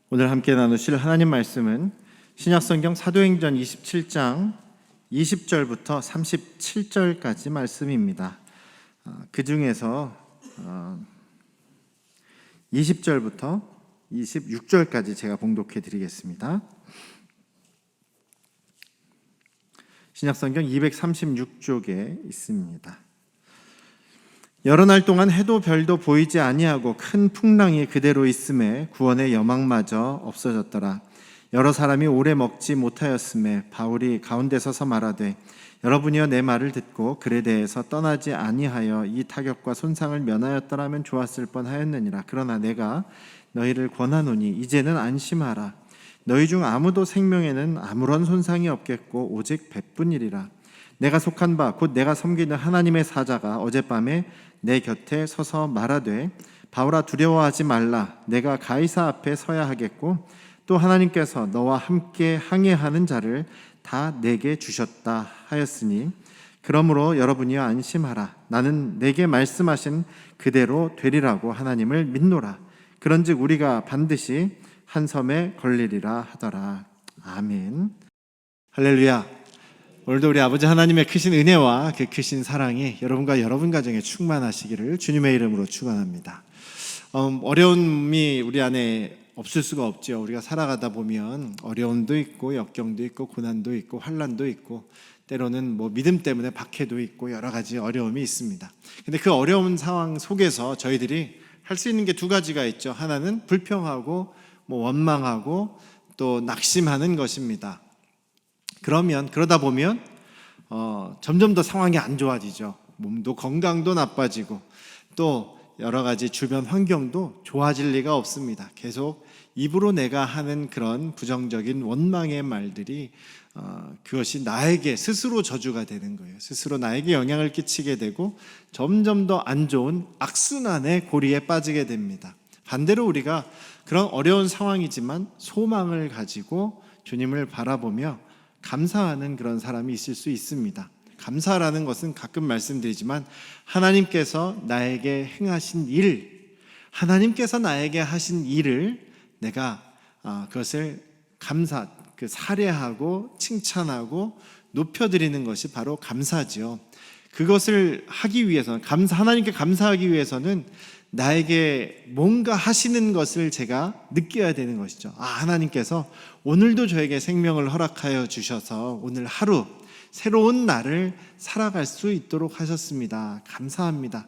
오늘 함께 나누실 하나님 말씀은 신약성경 사도행전 27장 20절부터 37절까지 말씀입니다. 그 중에서 20절부터 26절까지 제가 봉독해 드리겠습니다. 신약성경 236쪽에 있습니다. 여러 날 동안 해도 별도 보이지 아니하고 큰 풍랑이 그대로 있음에 구원의 여망마저 없어졌더라. 여러 사람이 오래 먹지 못하였음에 바울이 가운데 서서 말하되 여러분이여 내 말을 듣고 글에 대해서 떠나지 아니하여 이 타격과 손상을 면하였더라면 좋았을 뻔하였느니라. 그러나 내가 너희를 권하노니 이제는 안심하라. 너희 중 아무도 생명에는 아무런 손상이 없겠고 오직 배뿐이리라. 내가 속한 바 곧 내가 섬기는 하나님의 사자가 어젯밤에 내 곁에 서서 말하되 바울아 두려워하지 말라. 내가 가이사 앞에 서야 하겠고 또 하나님께서 너와 함께 항해하는 자를 다 내게 주셨다 하였으니 그러므로 여러분이여 안심하라. 나는 내게 말씀하신 그대로 되리라고 하나님을 믿노라. 그런즉 우리가 반드시 한 섬에 걸리리라 하더라. 아멘. 할렐루야. 오늘도 우리 아버지 하나님의 크신 은혜와 그 크신 사랑이 여러분과 여러분 가정에 충만하시기를 주님의 이름으로 축원합니다. 어려움이 우리 안에 없을 수가 없죠. 우리가 살아가다 보면 어려움도 있고 역경도 있고 고난도 있고 환난도 있고 때로는 믿음 때문에 박해도 있고 여러 가지 어려움이 있습니다. 근데 그 어려운 상황 속에서 저희들이 할 수 있는 게 두 가지가 있죠. 하나는 불평하고 원망하고 또 낙심하는 것입니다. 그러다 보면 점점 더 상황이 안 좋아지죠. 몸도 건강도 나빠지고 또 여러 가지 주변 환경도 좋아질 리가 없습니다. 계속 입으로 내가 하는 그런 부정적인 원망의 말들이 그것이 나에게 스스로 저주가 되는 거예요. 스스로 나에게 영향을 끼치게 되고 점점 더 안 좋은 악순환의 고리에 빠지게 됩니다. 반대로 우리가 그런 어려운 상황이지만 소망을 가지고 주님을 바라보며 감사하는 그런 사람이 있을 수 있습니다. 감사라는 것은 가끔 말씀드리지만 하나님께서 나에게 행하신 일, 하나님께서 나에게 하신 일을 내가 그것을 사례하고 칭찬하고 높여드리는 것이 바로 감사지요. 그것을 하기 위해서는 하나님께 감사하기 위해서는 나에게 뭔가 하시는 것을 제가 느껴야 되는 것이죠. 하나님께서 오늘도 저에게 생명을 허락하여 주셔서 오늘 하루 새로운 날을 살아갈 수 있도록 하셨습니다. 감사합니다.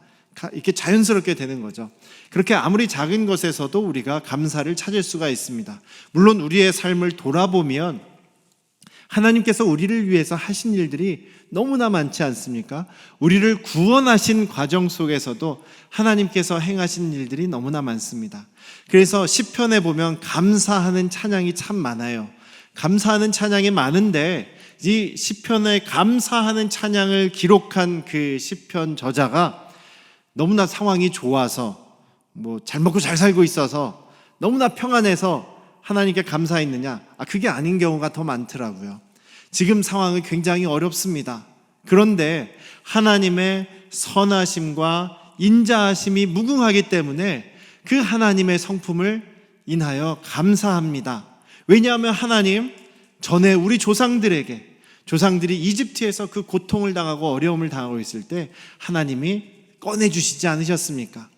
이렇게 자연스럽게 되는 거죠. 그렇게 아무리 작은 것에서도 우리가 감사를 찾을 수가 있습니다. 물론 우리의 삶을 돌아보면 하나님께서 우리를 위해서 하신 일들이 너무나 많지 않습니까? 우리를 구원하신 과정 속에서도 하나님께서 행하신 일들이 너무나 많습니다. 그래서 시편에 보면 감사하는 찬양이 참 많아요. 감사하는 찬양이 많은데 이 시편에 감사하는 찬양을 기록한 그 시편 저자가 너무나 상황이 좋아서 잘 먹고 잘 살고 있어서 너무나 평안해서 하나님께 감사했느냐? 그게 아닌 경우가 더 많더라고요. 지금 상황은 굉장히 어렵습니다. 그런데 하나님의 선하심과 인자하심이 무궁하기 때문에 그 하나님의 성품을 인하여 감사합니다. 왜냐하면 하나님 전에 우리 조상들이 이집트에서 그 고통을 당하고 어려움을 당하고 있을 때 하나님이 꺼내주시지 않으셨습니까?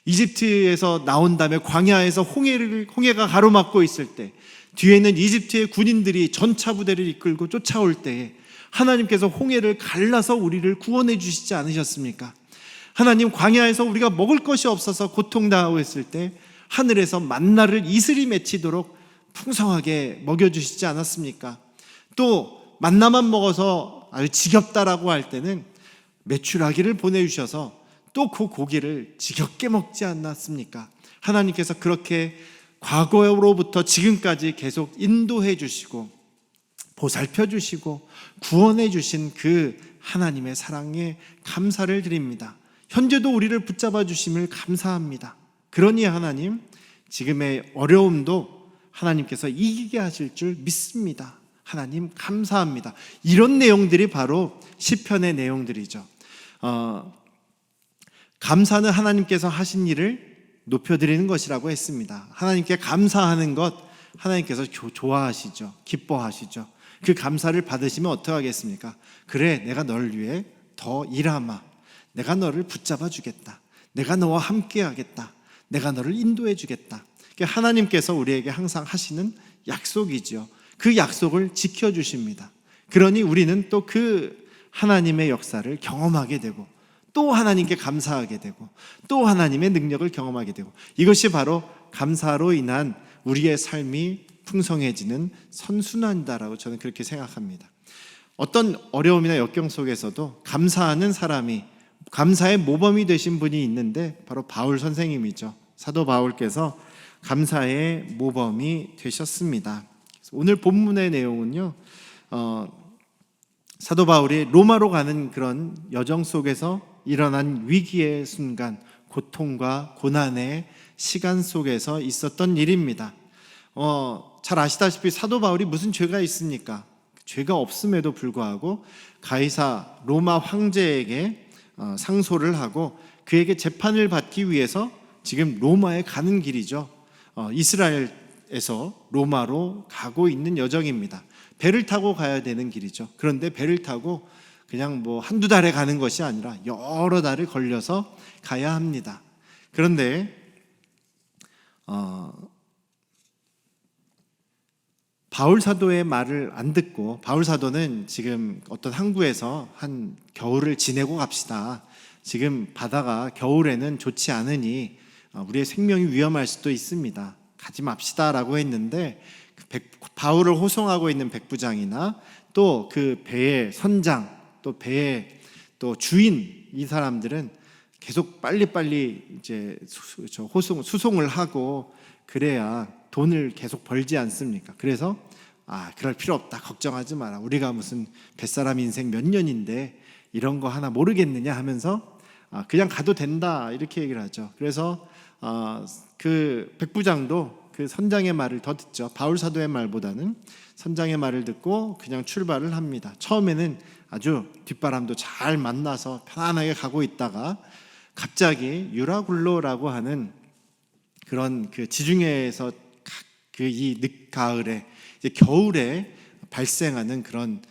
이집트에서 나온 다음에 광야에서 홍해가 가로막고 있을 때 뒤에는 이집트의 군인들이 전차 부대를 이끌고 쫓아올 때에 하나님께서 홍해를 갈라서 우리를 구원해 주시지 않으셨습니까? 하나님 광야에서 우리가 먹을 것이 없어서 고통당하고 있을 때 하늘에서 만나를 이슬이 맺히도록 풍성하게 먹여주시지 않았습니까? 또 만나만 먹어서 아주 지겹다라고 할 때는 메추라기를 보내주셔서 또 그 고기를 지겹게 먹지 않았습니까? 하나님께서 그렇게 과거로부터 지금까지 계속 인도해 주시고 보살펴 주시고 구원해 주신 그 하나님의 사랑에 감사를 드립니다. 현재도 우리를 붙잡아 주심을 감사합니다. 그러니 하나님 지금의 어려움도 하나님께서 이기게 하실 줄 믿습니다. 하나님 감사합니다. 이런 내용들이 바로 시편의 내용들이죠. 감사는 하나님께서 하신 일을 높여드리는 것이라고 했습니다. 하나님께 감사하는 것 하나님께서 좋아하시죠. 기뻐하시죠. 그 감사를 받으시면 어떻게 하겠습니까? 그래, 내가 너를 위해 더 일하마. 내가 너를 붙잡아 주겠다. 내가 너와 함께 하겠다. 내가 너를 인도해 주겠다. 하나님께서 우리에게 항상 하시는 약속이죠. 그 약속을 지켜주십니다. 그러니 우리는 또 그 하나님의 역사를 경험하게 되고 또 하나님께 감사하게 되고 또 하나님의 능력을 경험하게 되고, 이것이 바로 감사로 인한 우리의 삶이 풍성해지는 선순환이다라고 저는 그렇게 생각합니다. 어떤 어려움이나 역경 속에서도 감사하는 사람이, 감사의 모범이 되신 분이 있는데 바로 바울 선생님이죠. 사도 바울께서 감사의 모범이 되셨습니다. 오늘 본문의 내용은요, 사도 바울이 로마로 가는 그런 여정 속에서 일어난 위기의 순간, 고통과 고난의 시간 속에서 있었던 일입니다. 잘 아시다시피 사도 바울이 무슨 죄가 있습니까? 죄가 없음에도 불구하고 가이사 로마 황제에게 상소를 하고 그에게 재판을 받기 위해서 지금 로마에 가는 길이죠. 이스라엘에서 로마로 가고 있는 여정입니다. 배를 타고 가야 되는 길이죠. 그런데 배를 타고 그냥 한두 달에 가는 것이 아니라 여러 달을 걸려서 가야 합니다. 그런데 바울 사도의 말을 안 듣고, 바울 사도는 지금 어떤 항구에서 한 겨울을 지내고 갑시다. 지금 바다가 겨울에는 좋지 않으니 우리의 생명이 위험할 수도 있습니다. 가지 맙시다라고 했는데, 바울을 호송하고 있는 백부장이나 또 그 배의 선장, 또 배의 또 주인, 이 사람들은 계속 빨리빨리 이제 수송을 하고 그래야 돈을 계속 벌지 않습니까? 그래서 그럴 필요 없다, 걱정하지 마라, 우리가 무슨 뱃사람 인생 몇 년인데 이런 거 하나 모르겠느냐 하면서 그냥 가도 된다, 이렇게 얘기를 하죠. 그래서 그 백부장도 그 선장의 말을 더 듣죠. 바울 사도의 말보다는 선장의 말을 듣고 그냥 출발을 합니다. 처음에는 아주 뒷바람도 잘 만나서 편안하게 가고 있다가 갑자기 유라굴로라고 하는 그런 그 지중해에서 이 늦가을에, 이제 겨울에 발생하는 그런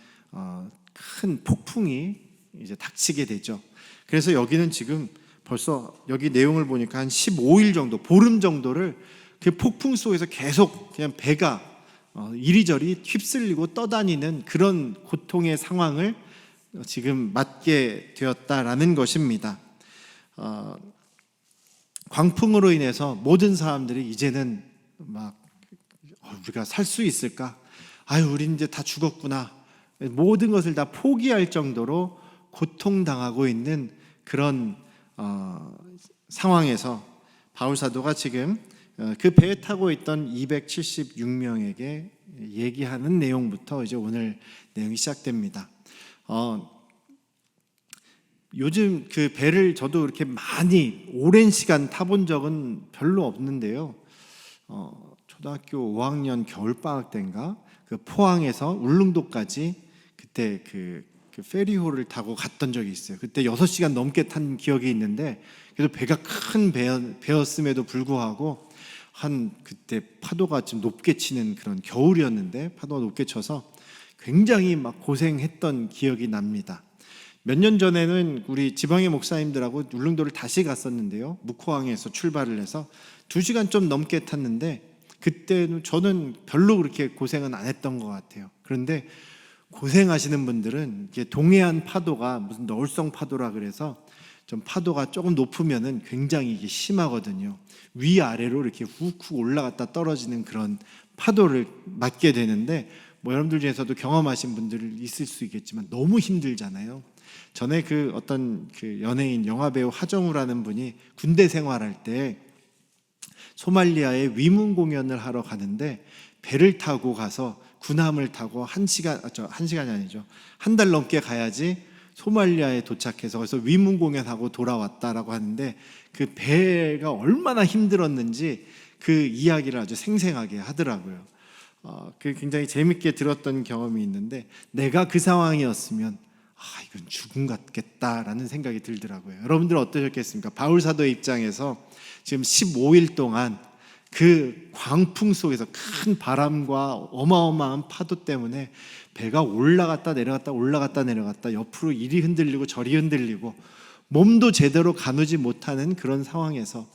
큰 폭풍이 이제 닥치게 되죠. 그래서 여기는 지금 벌써 여기 내용을 보니까 한 15일 정도, 보름 정도를 그 폭풍 속에서 계속 그냥 배가 이리저리 휩쓸리고 떠다니는 그런 고통의 상황을 지금 맞게 되었다라는 것입니다. 광풍으로 인해서 모든 사람들이 이제는 우리가 살 수 있을까? 우리 이제 다 죽었구나. 모든 것을 다 포기할 정도로 고통당하고 있는 그런 상황에서 바울 사도가 지금 그 배에 타고 있던 276명에게 얘기하는 내용부터 이제 오늘 내용이 시작됩니다. 요즘 그 배를 저도 이렇게 많이 오랜 시간 타본 적은 별로 없는데요. 초등학교 5학년 겨울방학 때인가 그 포항에서 울릉도까지 그때 그 페리호를 타고 갔던 적이 있어요. 그때 6시간 넘게 탄 기억이 있는데, 그래도 배가 큰 배였음에도 불구하고 그때 파도가 좀 높게 치는 그런 겨울이었는데 파도가 높게 쳐서 굉장히 고생했던 기억이 납니다. 몇 년 전에는 우리 지방의 목사님들하고 울릉도를 다시 갔었는데요. 묵호항에서 출발을 해서 2시간 좀 넘게 탔는데 그때는 저는 별로 그렇게 고생은 안 했던 것 같아요. 그런데 고생하시는 분들은 이게 동해안 파도가 무슨 너울성 파도라 그래서 좀 파도가 조금 높으면은 굉장히 이게 심하거든요. 위아래로 이렇게 훅훅 올라갔다 떨어지는 그런 파도를 맞게 되는데, 여러분들 중에서도 경험하신 분들 있을 수 있겠지만 너무 힘들잖아요. 전에 어떤 연예인 영화배우 하정우라는 분이 군대 생활할 때 소말리아에 위문 공연을 하러 가는데 배를 타고 가서 군함을 타고 한 시간이 아니죠. 한 달 넘게 가야지 소말리아에 도착해서 그래서 위문 공연하고 돌아왔다라고 하는데, 그 배가 얼마나 힘들었는지 그 이야기를 아주 생생하게 하더라고요. 굉장히 재밌게 들었던 경험이 있는데, 내가 그 상황이었으면 이건 죽음 같겠다라는 생각이 들더라고요. 여러분들 어떠셨겠습니까? 바울 사도의 입장에서 지금 15일 동안 그 광풍 속에서 큰 바람과 어마어마한 파도 때문에 배가 올라갔다 내려갔다 올라갔다 내려갔다 옆으로 이리 흔들리고 저리 흔들리고 몸도 제대로 가누지 못하는 그런 상황에서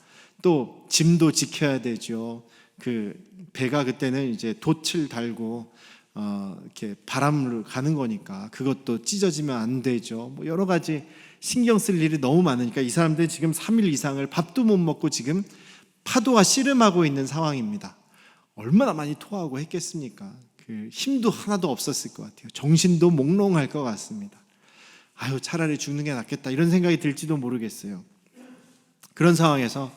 또 짐도 지켜야 되죠. 그 배가 그때는 이제 돛을 달고 이렇게 바람으로 가는 거니까 그것도 찢어지면 안 되죠. 뭐 여러 가지 신경 쓸 일이 너무 많으니까 이 사람들이 지금 3일 이상을 밥도 못 먹고 지금 파도가 씨름하고 있는 상황입니다. 얼마나 많이 토하고 했겠습니까? 그 힘도 하나도 없었을 것 같아요. 정신도 몽롱할 것 같습니다. 아유, 차라리 죽는 게 낫겠다 이런 생각이 들지도 모르겠어요. 그런 상황에서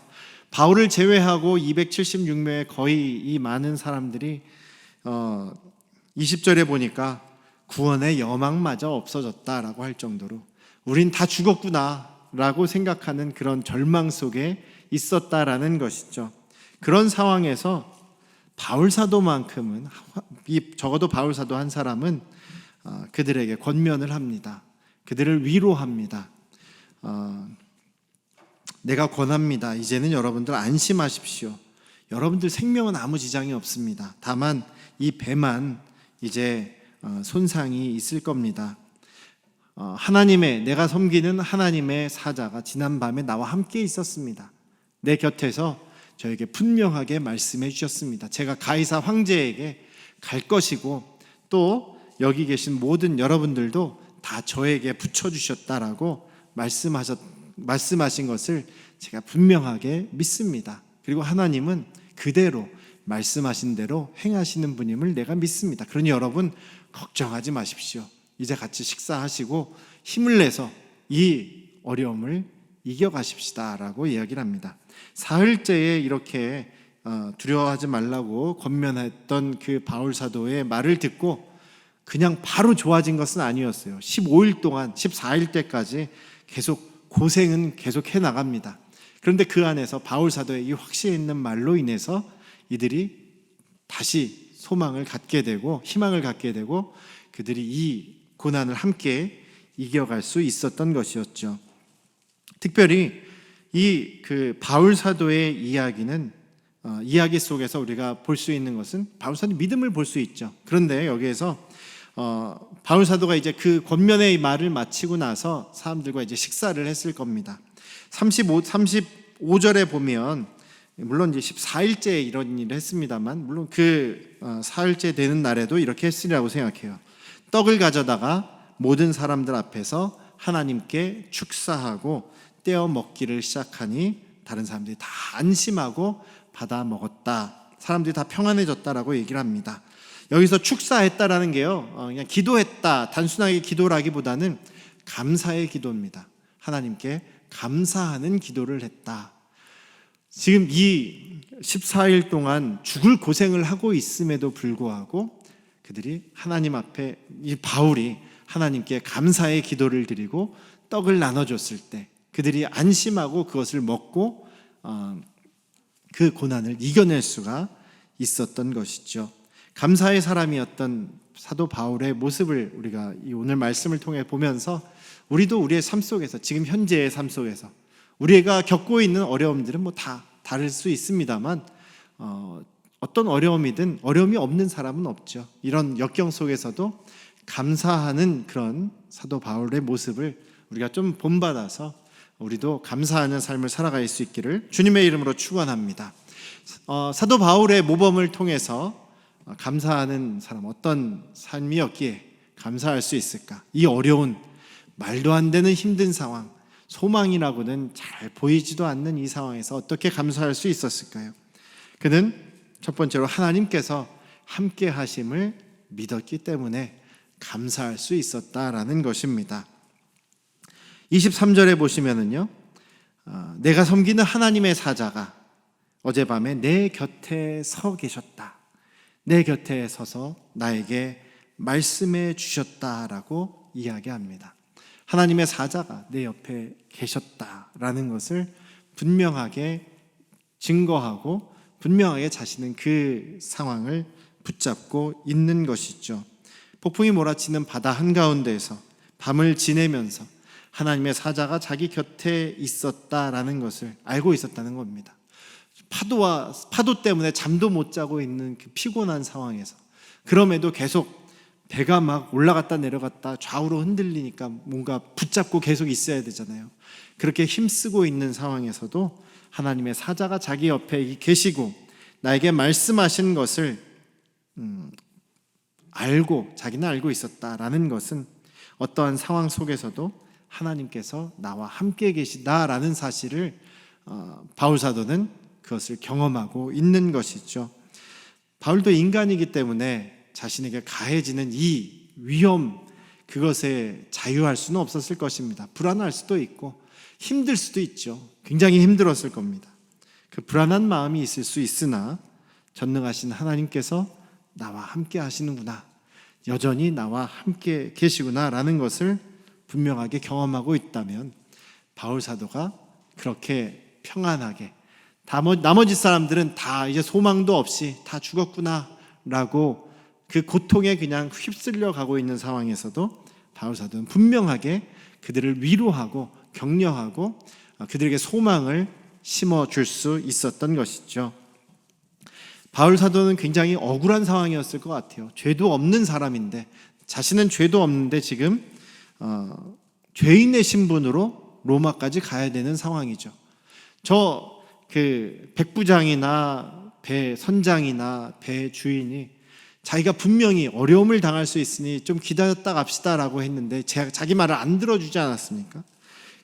바울을 제외하고 276명의 거의 이 많은 사람들이 20절에 보니까 구원의 여망마저 없어졌다라고 할 정도로 우린 다 죽었구나 라고 생각하는 그런 절망 속에 있었다라는 것이죠. 그런 상황에서 바울 사도만큼은, 적어도 바울 사도 한 사람은 그들에게 권면을 합니다. 그들을 위로합니다. 내가 권합니다. 이제는 여러분들 안심하십시오. 여러분들 생명은 아무 지장이 없습니다. 다만 이 배만 이제 손상이 있을 겁니다. 내가 섬기는 하나님의 사자가 지난밤에 나와 함께 있었습니다. 내 곁에서 저에게 분명하게 말씀해 주셨습니다. 제가 가이사 황제에게 갈 것이고 또 여기 계신 모든 여러분들도 다 저에게 붙여주셨다라고 말씀하신 것을 제가 분명하게 믿습니다. 그리고 하나님은 그대로 말씀하신 대로 행하시는 분임을 내가 믿습니다. 그러니 여러분 걱정하지 마십시오. 이제 같이 식사하시고 힘을 내서 이 어려움을 이겨가십시다 라고 이야기를 합니다. 사흘째에 이렇게 두려워하지 말라고 권면했던 그 바울 사도의 말을 듣고 그냥 바로 좋아진 것은 아니었어요. 15일 동안 14일 때까지 계속 고생은 계속 해나갑니다. 그런데 그 안에서 바울 사도의 이 확신 있는 말로 인해서 이들이 다시 소망을 갖게 되고 희망을 갖게 되고 그들이 이 고난을 함께 이겨갈 수 있었던 것이었죠. 특별히 이 그 바울 사도의 이야기는 이야기 속에서 우리가 볼 수 있는 것은 바울 사도의 믿음을 볼 수 있죠. 그런데 여기에서 바울 사도가 이제 그 권면의 말을 마치고 나서 사람들과 이제 식사를 했을 겁니다. 35절에 보면 물론 이제 14일째 이런 일을 했습니다만 물론 그 사흘째 되는 날에도 이렇게 했으리라고 생각해요. 떡을 가져다가 모든 사람들 앞에서 하나님께 축사하고 떼어 먹기를 시작하니 다른 사람들이 다 안심하고 받아 먹었다. 사람들이 다 평안해졌다라고 얘기를 합니다. 여기서 축사했다라는 게요, 그냥 기도했다, 단순하게 기도라기보다는 감사의 기도입니다. 하나님께 감사하는 기도를 했다. 지금 이 14일 동안 죽을 고생을 하고 있음에도 불구하고 그들이 하나님 앞에 이 바울이 하나님께 감사의 기도를 드리고 떡을 나눠줬을 때 그들이 안심하고 그것을 먹고 그 고난을 이겨낼 수가 있었던 것이죠. 감사의 사람이었던 사도 바울의 모습을 우리가 이 오늘 말씀을 통해 보면서 우리도 우리의 삶 속에서 지금 현재의 삶 속에서 우리가 겪고 있는 어려움들은 뭐 다 다를 수 있습니다만 어떤 어려움이든 어려움이 없는 사람은 없죠. 이런 역경 속에서도 감사하는 그런 사도 바울의 모습을 우리가 좀 본받아서 우리도 감사하는 삶을 살아갈 수 있기를 주님의 이름으로 축원합니다. 사도 바울의 모범을 통해서 감사하는 사람 어떤 삶이었기에 감사할 수 있을까? 이 어려운 말도 안 되는 힘든 상황, 소망이라고는 잘 보이지도 않는 이 상황에서 어떻게 감사할 수 있었을까요? 그는 첫 번째로 하나님께서 함께 하심을 믿었기 때문에 감사할 수 있었다라는 것입니다. 23절에 보시면은요, 내가 섬기는 하나님의 사자가 어젯밤에 내 곁에 서 계셨다. 내 곁에 서서 나에게 말씀해 주셨다라고 이야기합니다. 하나님의 사자가 내 옆에 계셨다라는 것을 분명하게 증거하고 분명하게 자신은 그 상황을 붙잡고 있는 것이죠. 폭풍이 몰아치는 바다 한가운데에서 밤을 지내면서 하나님의 사자가 자기 곁에 있었다라는 것을 알고 있었다는 겁니다. 파도 때문에 잠도 못 자고 있는 그 피곤한 상황에서, 그럼에도 계속 배가 막 올라갔다 내려갔다 좌우로 흔들리니까 뭔가 붙잡고 계속 있어야 되잖아요. 그렇게 힘쓰고 있는 상황에서도 하나님의 사자가 자기 옆에 계시고 나에게 말씀하신 것을 자기는 알고 있었다라는 것은 어떠한 상황 속에서도 하나님께서 나와 함께 계시다라는 사실을 바울 사도는 그것을 경험하고 있는 것이죠. 바울도 인간이기 때문에 자신에게 가해지는 이 위험, 그것에 자유할 수는 없었을 것입니다. 불안할 수도 있고 힘들 수도 있죠. 굉장히 힘들었을 겁니다. 그 불안한 마음이 있을 수 있으나 전능하신 하나님께서 나와 함께 하시는구나, 여전히 나와 함께 계시구나라는 것을 분명하게 경험하고 있다면 바울 사도가 그렇게 평안하게, 나머지 사람들은 다 이제 소망도 없이 다 죽었구나라고 그 고통에 그냥 휩쓸려 가고 있는 상황에서도 바울 사도는 분명하게 그들을 위로하고 격려하고 그들에게 소망을 심어줄 수 있었던 것이죠. 바울 사도는 굉장히 억울한 상황이었을 것 같아요. 죄도 없는 사람인데, 자신은 죄도 없는데 지금 죄인의 신분으로 로마까지 가야 되는 상황이죠. 그 백부장이나 배 선장이나 배 주인이 자기가 분명히 어려움을 당할 수 있으니 좀 기다렸다 갑시다라고 했는데 자기 말을 안 들어주지 않았습니까?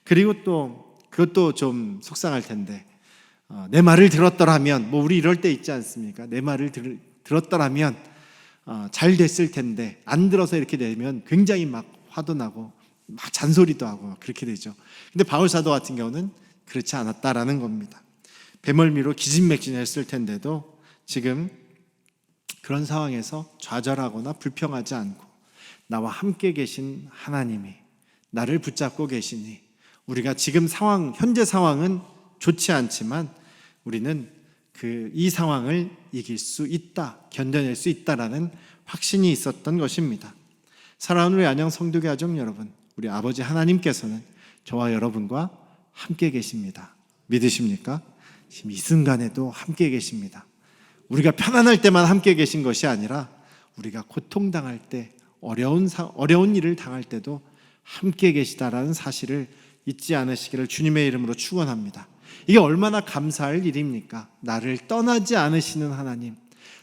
그리고 또 그것도 좀 속상할 텐데, 내 말을 들었더라면, 우리 이럴 때 있지 않습니까? 내 말을 들었더라면 잘 됐을 텐데 안 들어서 이렇게 되면 굉장히 막 화도 나고 막 잔소리도 하고 그렇게 되죠. 근데 바울 사도 같은 경우는 그렇지 않았다라는 겁니다. 배멀미로 기진맥진했을 텐데도 지금 그런 상황에서 좌절하거나 불평하지 않고 나와 함께 계신 하나님이 나를 붙잡고 계시니, 우리가 지금 현재 상황은 좋지 않지만 우리는 이 상황을 이길 수 있다, 견뎌낼 수 있다라는 확신이 있었던 것입니다. 사랑하는 우리 안녕 성도교 가족 여러분, 우리 아버지 하나님께서는 저와 여러분과 함께 계십니다. 믿으십니까? 지금 이 순간에도 함께 계십니다. 우리가 편안할 때만 함께 계신 것이 아니라 우리가 고통당할 때, 어려운 일을 당할 때도 함께 계시다라는 사실을 잊지 않으시기를 주님의 이름으로 축원합니다. 이게 얼마나 감사할 일입니까? 나를 떠나지 않으시는 하나님,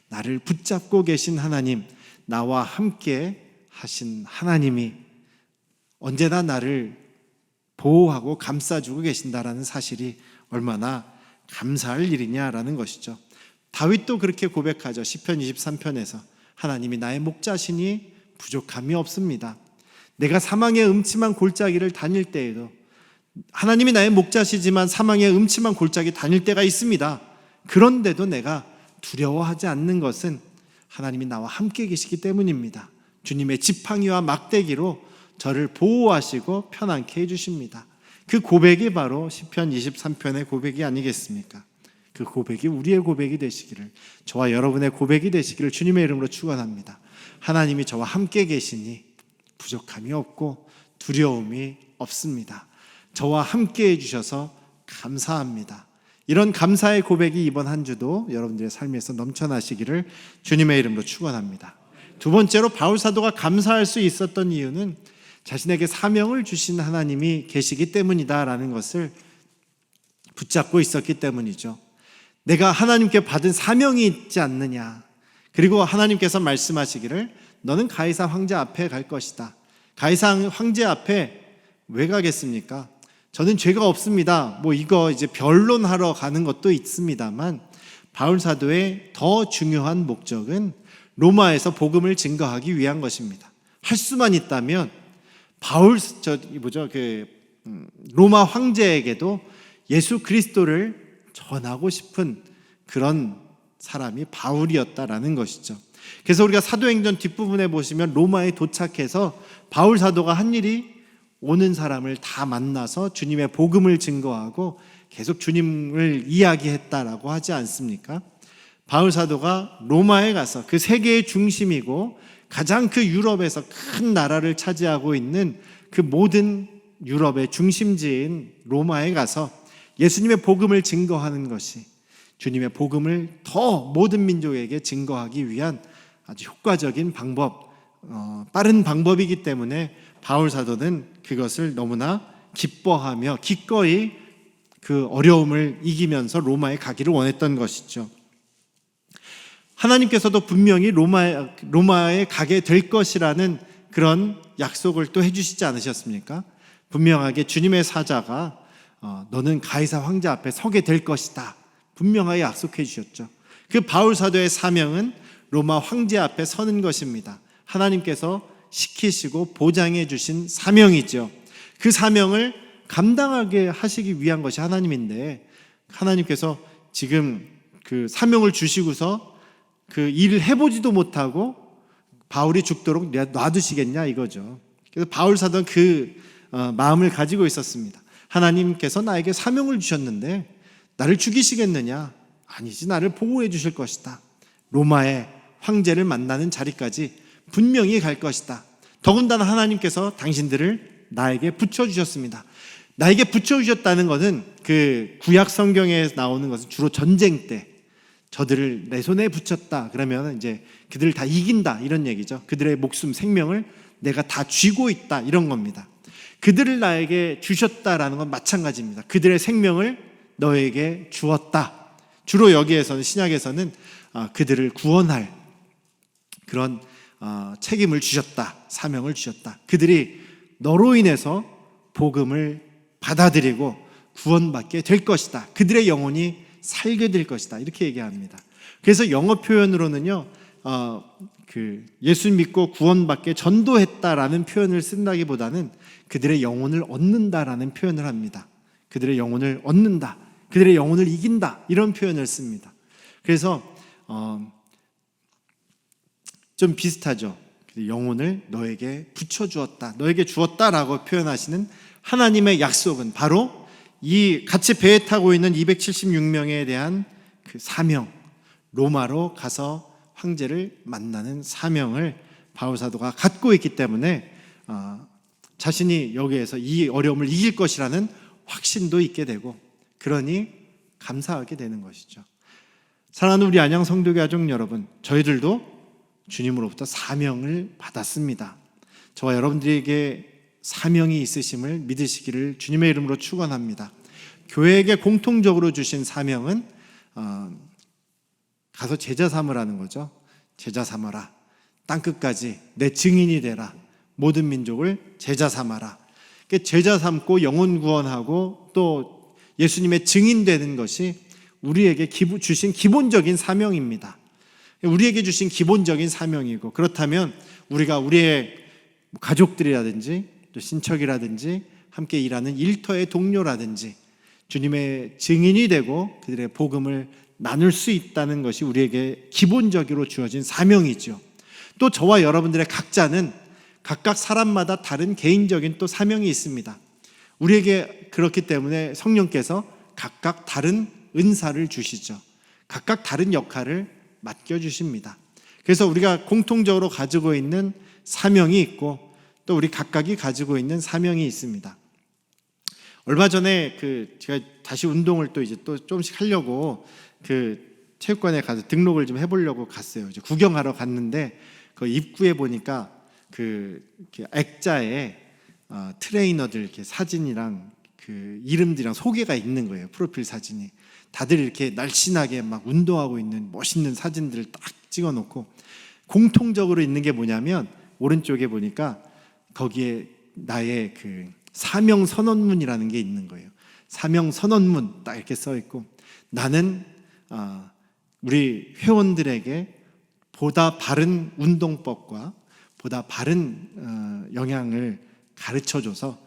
나를 붙잡고 계신 하나님, 나와 함께 하신 하나님이 언제나 나를 보호하고 감싸주고 계신다라는 사실이 얼마나 감사할 일이냐라는 것이죠. 다윗도 그렇게 고백하죠. 시편 23편에서 하나님이 나의 목자시니 부족함이 없습니다. 내가 사망의 음침한 골짜기를 다닐 때에도 하나님이 나의 목자시지만 사망의 음침한 골짜기 다닐 때가 있습니다. 그런데도 내가 두려워하지 않는 것은 하나님이 나와 함께 계시기 때문입니다. 주님의 지팡이와 막대기로 저를 보호하시고 편안케 해주십니다. 그 고백이 바로 시편 23편의 고백이 아니겠습니까? 그 고백이 우리의 고백이 되시기를, 저와 여러분의 고백이 되시기를 주님의 이름으로 축원합니다. 하나님이 저와 함께 계시니 부족함이 없고 두려움이 없습니다. 저와 함께 해주셔서 감사합니다. 이런 감사의 고백이 이번 한 주도 여러분들의 삶에서 넘쳐나시기를 주님의 이름으로 축원합니다. 두 번째로 바울 사도가 감사할 수 있었던 이유는 자신에게 사명을 주신 하나님이 계시기 때문이다라는 것을 붙잡고 있었기 때문이죠. 내가 하나님께 받은 사명이 있지 않느냐, 그리고 하나님께서 말씀하시기를 너는 가이사 황제 앞에 갈 것이다. 가이사 황제 앞에 왜 가겠습니까? 저는 죄가 없습니다. 이거 이제 변론하러 가는 것도 있습니다만, 바울 사도의 더 중요한 목적은 로마에서 복음을 증거하기 위한 것입니다. 할 수만 있다면 로마 황제에게도 예수 그리스도를 전하고 싶은 그런 사람이 바울이었다라는 것이죠. 그래서 우리가 사도행전 뒷부분에 보시면 로마에 도착해서 바울 사도가 한 일이 오는 사람을 다 만나서 주님의 복음을 증거하고 계속 주님을 이야기했다라고 하지 않습니까? 바울 사도가 로마에 가서 그 세계의 중심이고 가장 그 유럽에서 큰 나라를 차지하고 있는 그 모든 유럽의 중심지인 로마에 가서 예수님의 복음을 증거하는 것이 주님의 복음을 더 모든 민족에게 증거하기 위한 아주 효과적인 방법, 빠른 방법이기 때문에 바울 사도는 그것을 너무나 기뻐하며 기꺼이 그 어려움을 이기면서 로마에 가기를 원했던 것이죠. 하나님께서도 분명히 로마에 가게 될 것이라는 그런 약속을 또 해주시지 않으셨습니까? 분명하게 주님의 사자가 너는 가이사 황제 앞에 서게 될 것이다, 분명하게 약속해 주셨죠. 그 바울 사도의 사명은 로마 황제 앞에 서는 것입니다. 하나님께서 시키시고 보장해 주신 사명이죠. 그 사명을 감당하게 하시기 위한 것이 하나님인데, 하나님께서 지금 그 사명을 주시고서 그 일을 해보지도 못하고 바울이 죽도록 놔두시겠냐 이거죠. 그래서 바울 사도는 그 마음을 가지고 있었습니다. 하나님께서 나에게 사명을 주셨는데 나를 죽이시겠느냐? 아니지, 나를 보호해 주실 것이다. 로마의 황제를 만나는 자리까지 분명히 갈 것이다. 더군다나 하나님께서 당신들을 나에게 붙여주셨습니다. 나에게 붙여주셨다는 것은 그 구약 성경에 나오는 것은 주로 전쟁 때 저들을 내 손에 붙였다 그러면 이제 그들을 다 이긴다 이런 얘기죠. 그들의 목숨 생명을 내가 다 쥐고 있다 이런 겁니다. 그들을 나에게 주셨다라는 건 마찬가지입니다. 그들의 생명을 너에게 주었다. 주로 여기에서는, 신약에서는 그들을 구원할 그런 책임을 주셨다, 사명을 주셨다. 그들이 너로 인해서 복음을 받아들이고 구원받게 될 것이다. 그들의 영혼이 살게 될 것이다. 이렇게 얘기합니다. 그래서 영어 표현으로는요, 그 예수 믿고 구원받게 전도했다라는 표현을 쓴다기보다는 그들의 영혼을 얻는다라는 표현을 합니다. 그들의 영혼을 얻는다, 그들의 영혼을 이긴다, 이런 표현을 씁니다. 그래서 좀 비슷하죠. 영혼을 너에게 붙여주었다, 너에게 주었다라고 표현하시는 하나님의 약속은 바로 이 같이 배에 타고 있는 276명에 대한 그 사명, 로마로 가서 황제를 만나는 사명을 바울 사도가 갖고 있기 때문에 자신이 여기에서 이 어려움을 이길 것이라는 확신도 있게 되고, 그러니 감사하게 되는 것이죠. 사랑하는 우리 안양 성도 가족 여러분, 저희들도 주님으로부터 사명을 받았습니다. 저와 여러분들에게 사명이 있으심을 믿으시기를 주님의 이름으로 축원합니다. 교회에게 공통적으로 주신 사명은 가서 제자 삼으라는 거죠. 제자 삼아라. 땅끝까지 내 증인이 되라. 모든 민족을 제자 삼아라. 제자 삼고 영혼 구원하고 또 예수님의 증인 되는 것이 우리에게 주신 기본적인 사명입니다. 우리에게 주신 기본적인 사명이고, 그렇다면 우리가 우리의 가족들이라든지 또 친척이라든지 함께 일하는 일터의 동료라든지 주님의 증인이 되고 그들의 복음을 나눌 수 있다는 것이 우리에게 기본적으로 주어진 사명이죠. 또 저와 여러분들의 각자는 각각 사람마다 다른 개인적인 또 사명이 있습니다. 우리에게 그렇기 때문에 성령께서 각각 다른 은사를 주시죠. 각각 다른 역할을 맡겨주십니다. 그래서 우리가 공통적으로 가지고 있는 사명이 있고 또 우리 각각이 가지고 있는 사명이 있습니다. 얼마 전에 제가 다시 운동을 또 이제 또 조금씩 하려고 체육관에 가서 등록을 좀 해보려고 갔어요. 이제 구경하러 갔는데 그 입구에 보니까 이렇게 액자에 트레이너들 이렇게 사진이랑 이름들이랑 소개가 있는 거예요. 프로필 사진이. 다들 이렇게 날씬하게 막 운동하고 있는 멋있는 사진들을 딱 찍어놓고, 공통적으로 있는 게 뭐냐면 오른쪽에 보니까 거기에 나의 사명 선언문이라는 게 있는 거예요. 사명 선언문 딱 이렇게 써 있고, 나는 우리 회원들에게 보다 바른 운동법과 보다 바른 영양을 가르쳐줘서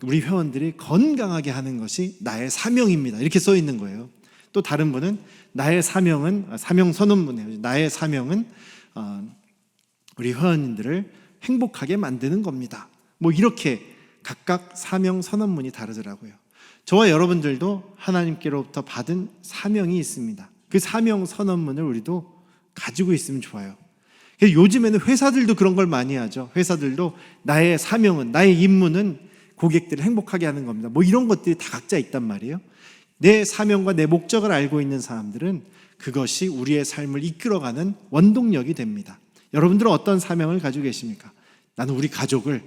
우리 회원들이 건강하게 하는 것이 나의 사명입니다. 이렇게 써 있는 거예요. 또 다른 분은 나의 사명은, 사명 선언문이에요. 나의 사명은 우리 회원님들을 행복하게 만드는 겁니다. 뭐 이렇게 각각 사명 선언문이 다르더라고요. 저와 여러분들도 하나님께로부터 받은 사명이 있습니다. 그 사명 선언문을 우리도 가지고 있으면 좋아요. 요즘에는 회사들도 그런 걸 많이 하죠. 회사들도 나의 사명은, 나의 임무는 고객들을 행복하게 하는 겁니다. 뭐 이런 것들이 다 각자 있단 말이에요. 내 사명과 내 목적을 알고 있는 사람들은 그것이 우리의 삶을 이끌어가는 원동력이 됩니다. 여러분들은 어떤 사명을 가지고 계십니까? 나는 우리 가족을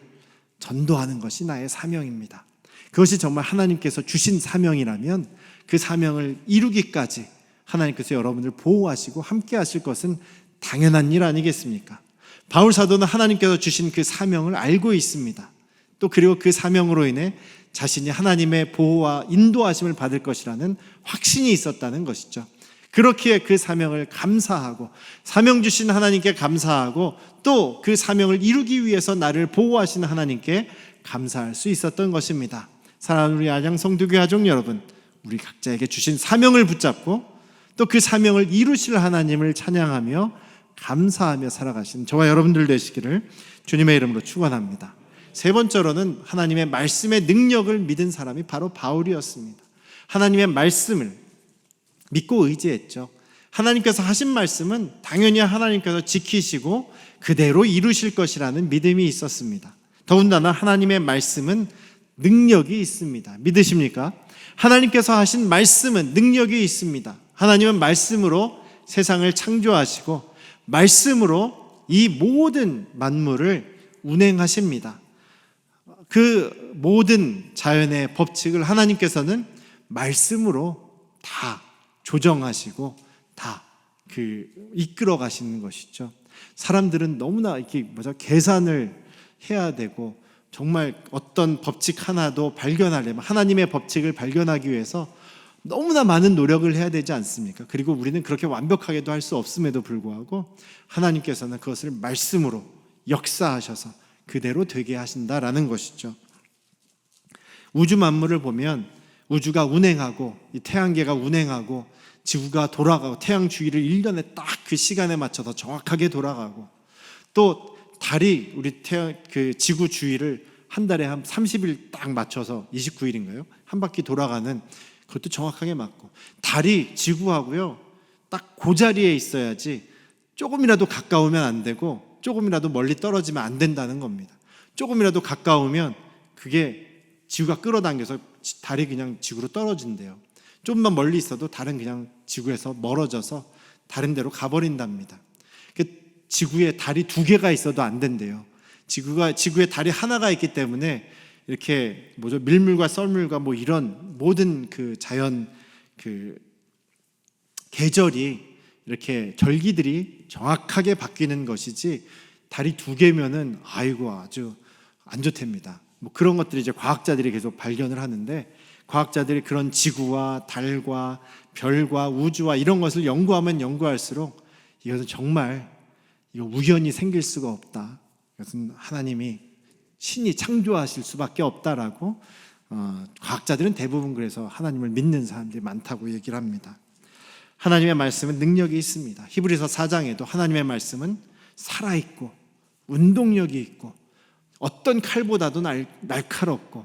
전도하는 것이 나의 사명입니다. 그것이 정말 하나님께서 주신 사명이라면 그 사명을 이루기까지 하나님께서 여러분을 보호하시고 함께 하실 것은 당연한 일 아니겠습니까? 바울 사도는 하나님께서 주신 그 사명을 알고 있습니다. 또 그리고 그 사명으로 인해 자신이 하나님의 보호와 인도하심을 받을 것이라는 확신이 있었다는 것이죠. 그렇기에 그 사명을 감사하고 사명 주신 하나님께 감사하고 또 그 사명을 이루기 위해서 나를 보호하시는 하나님께 감사할 수 있었던 것입니다. 사랑하는 우리 안양 성도교회 가족 여러분, 우리 각자에게 주신 사명을 붙잡고 또 그 사명을 이루실 하나님을 찬양하며 감사하며 살아가신 저와 여러분들 되시기를 주님의 이름으로 축원합니다. 세 번째로는 하나님의 말씀의 능력을 믿은 사람이 바로 바울이었습니다. 하나님의 말씀을 믿고 의지했죠. 하나님께서 하신 말씀은 당연히 하나님께서 지키시고 그대로 이루실 것이라는 믿음이 있었습니다. 더군다나 하나님의 말씀은 능력이 있습니다. 믿으십니까? 하나님께서 하신 말씀은 능력이 있습니다. 하나님은 말씀으로 세상을 창조하시고 말씀으로 이 모든 만물을 운행하십니다. 그 모든 자연의 법칙을 하나님께서는 말씀으로 다 조정하시고 다 이끌어 가시는 것이죠. 사람들은 너무나 이렇게 계산을 해야 되고 정말 어떤 법칙 하나도 발견하려면 하나님의 법칙을 발견하기 위해서 너무나 많은 노력을 해야 되지 않습니까? 그리고 우리는 그렇게 완벽하게도 할 수 없음에도 불구하고 하나님께서는 그것을 말씀으로 역사하셔서 그대로 되게 하신다라는 것이죠. 우주 만물을 보면 우주가 운행하고 이 태양계가 운행하고 지구가 돌아가고 태양 주위를 1년에 딱 그 시간에 맞춰서 정확하게 돌아가고 또 달이 우리 지구 주위를 한 달에 한 30일 딱 맞춰서 29일인가요? 한 바퀴 돌아가는 그것도 정확하게 맞고 달이 지구하고요 딱 그 자리에 있어야지 조금이라도 가까우면 안 되고 조금이라도 멀리 떨어지면 안 된다는 겁니다. 조금이라도 가까우면 그게 지구가 끌어당겨서 달이 그냥 지구로 떨어진대요. 좀만 멀리 있어도 달은 그냥 지구에서 멀어져서 다른 데로 가버린답니다. 지구에 달이 2개가 있어도 안 된대요. 지구에 달이 하나가 있기 때문에 이렇게 밀물과 썰물과 이런 모든 그 자연 계절이 이렇게 절기들이 정확하게 바뀌는 것이지 달이 2개면은 아주 안 좋답니다. 그런 것들이 이제 과학자들이 계속 발견을 하는데 과학자들이 그런 지구와 달과 별과 우주와 이런 것을 연구하면 연구할수록 이것은 정말 우연히 생길 수가 없다. 이것은 하나님이 신이 창조하실 수밖에 없다라고 과학자들은 대부분 그래서 하나님을 믿는 사람들이 많다고 얘기를 합니다. 하나님의 말씀은 능력이 있습니다. 히브리서 4장에도 하나님의 말씀은 살아있고 운동력이 있고 어떤 칼보다도 날카롭고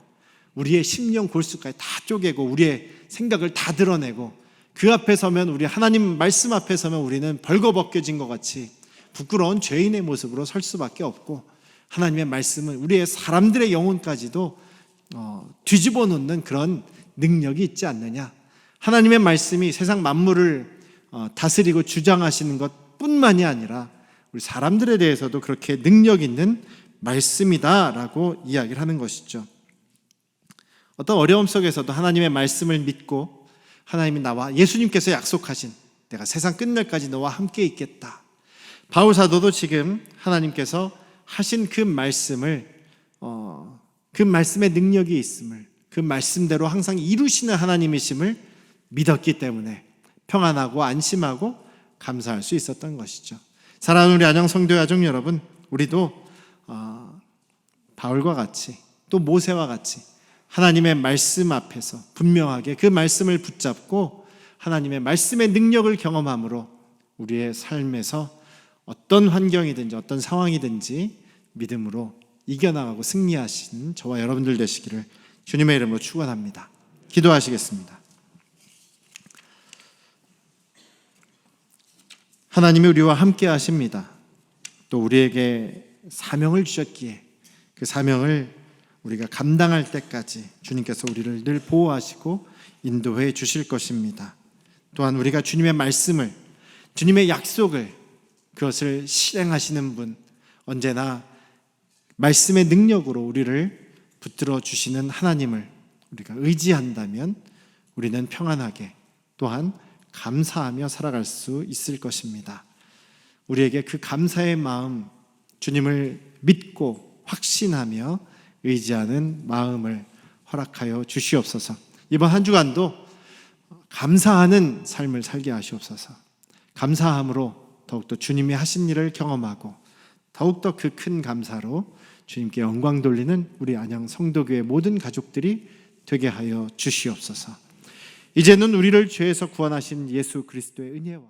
우리의 심령 골수까지 다 쪼개고 우리의 생각을 다 드러내고 그 앞에 서면 우리 하나님 말씀 앞에 서면 우리는 벌거벗겨진 것 같이 부끄러운 죄인의 모습으로 설 수밖에 없고 하나님의 말씀은 우리의 사람들의 영혼까지도 뒤집어 놓는 그런 능력이 있지 않느냐. 하나님의 말씀이 세상 만물을 다스리고 주장하시는 것뿐만이 아니라 우리 사람들에 대해서도 그렇게 능력 있는 말씀이다라고 이야기를 하는 것이죠. 어떤 어려움 속에서도 하나님의 말씀을 믿고 하나님이 나와 예수님께서 약속하신 내가 세상 끝날까지 너와 함께 있겠다. 바울 사도도 지금 하나님께서 하신 그 말씀을 그 말씀의 능력이 있음을 그 말씀대로 항상 이루시는 하나님이심을 믿었기 때문에 평안하고 안심하고 감사할 수 있었던 것이죠. 사랑하는 우리 안양 성도 가족 여러분, 우리도 바울과 같이 또 모세와 같이 하나님의 말씀 앞에서 분명하게 그 말씀을 붙잡고 하나님의 말씀의 능력을 경험함으로 우리의 삶에서 어떤 환경이든지 어떤 상황이든지 믿음으로 이겨나가고 승리하신 저와 여러분들 되시기를 주님의 이름으로 축원합니다. 기도하시겠습니다. 하나님이 우리와 함께 하십니다. 또 우리에게 사명을 주셨기에 그 사명을 우리가 감당할 때까지 주님께서 우리를 늘 보호하시고 인도해 주실 것입니다. 또한 우리가 주님의 말씀을, 주님의 약속을, 그것을 실행하시는 분, 언제나 말씀의 능력으로 우리를 붙들어 주시는 하나님을 우리가 의지한다면 우리는 평안하게, 또한 감사하며 살아갈 수 있을 것입니다. 우리에게 그 감사의 마음, 주님을 믿고 확신하며 의지하는 마음을 허락하여 주시옵소서. 이번 한 주간도 감사하는 삶을 살게 하시옵소서. 감사함으로 더욱더 주님이 하신 일을 경험하고 더욱더 그 큰 감사로 주님께 영광 돌리는 우리 안양 성도교회 모든 가족들이 되게 하여 주시옵소서. 이제는 우리를 죄에서 구원하신 예수 그리스도의 은혜와